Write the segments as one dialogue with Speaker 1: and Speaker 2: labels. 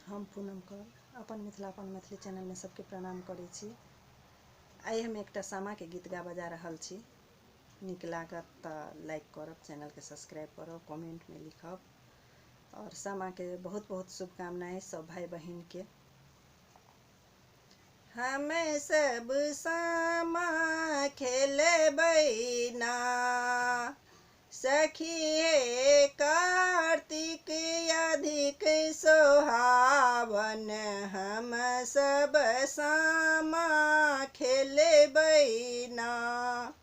Speaker 1: हम पूनम कौर अपन मिथिलापन मैथिली चैनल में सबके प्रणाम करै छी। आइ हम एकटा सामा के गीत गा बजा रहल छी। नीक लागत तऽ लाइक करब, चैनल के सब्सक्राइब करब, कमेंट में लिखब और सामा के बहुत बहुत शुभकामनाएं सब भाई बहन के। हमें सब सामा खेलेबै ना, सखी हे कार्तिक अधिक सोहावन। हम सब सामा खेलेबै ना,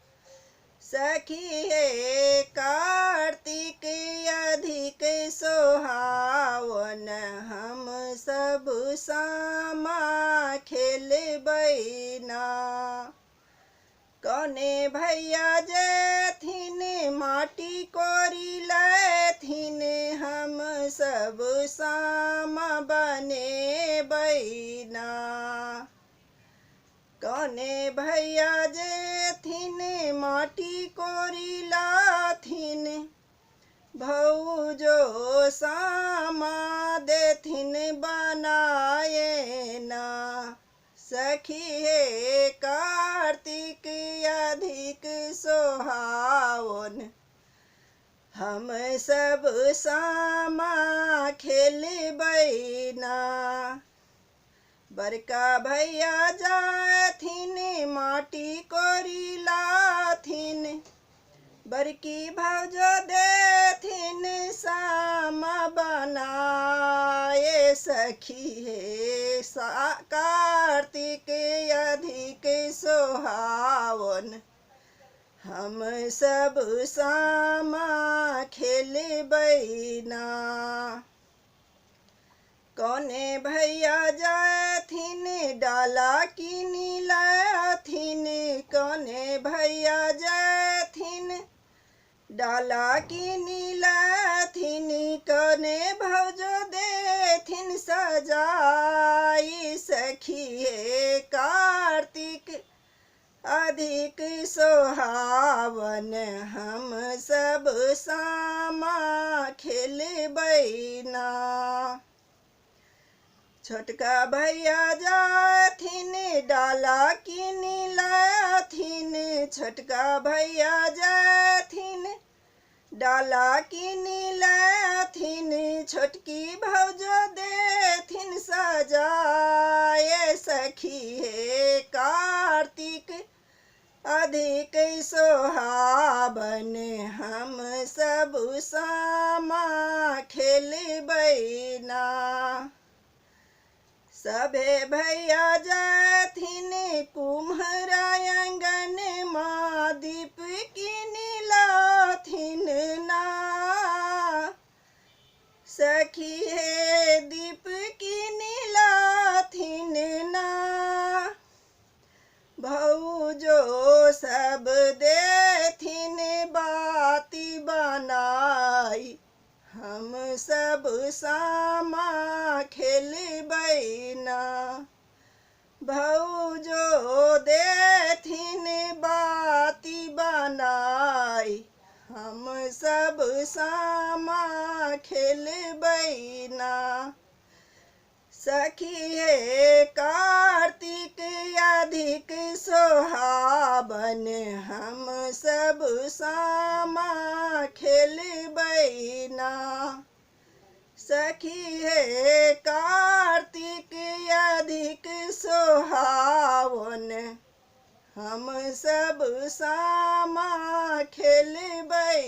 Speaker 1: सखी हे कार्तिक अधिक सोहावन। हम सब सामा खेलेबै ना, कने भैया जेथिन माटी कोरी लेथिन। हम सब सामा बनेबै ना, कने भैया जेथिन माटी कोरी लाथिन। भौजो सामा देथिन बनाए ना, सखी हे कार्तिक अधिक सोहावन। हम सब सामा खेलेबै ना, बड़का भैया जाथिन माटी कोरी लाथिन। बड़की भौजो देथिन सामा बनाए, सखी हे कार्तिक अधिक सोहावन। हम सब सामा खेलेबै ना, कने भैया जाथिन डाला किनी लाथिन। कने भैया जाथिन डाला किनी लाथिन, कने भौजो देथिन सजाई। सखी हे कार्तिक अधिक सोहावन। हम सब सामा खेलेबै ना, छोटका भैया जाथिन डाला किनी लाथिन। छोटका भैया जाथिन डाला किनी लाथिन, छोटकी भौजो देथिन सजाए। सखी हे कार्तिक अधिक सोहावन। हम सब सामा खेलेबै ना, सभे भैया जाथिन कुम्हरा आंगन माँ दीप किनी लाथिन ना, सखी हे दीप किनी लाथिन ना। भौजो सब देथिन बाती बनाई। हम सब सामा खेलेबै ना, भौजो देथिन बाती बनाई। हम सब सामा खेलेबै ना, सखी हे कार्तिक अधिक सोहावन। हम सब सामा खेलेबै ना, सखी हे कार्तिक अधिक सोहावन। हम सब सामा खेलेबै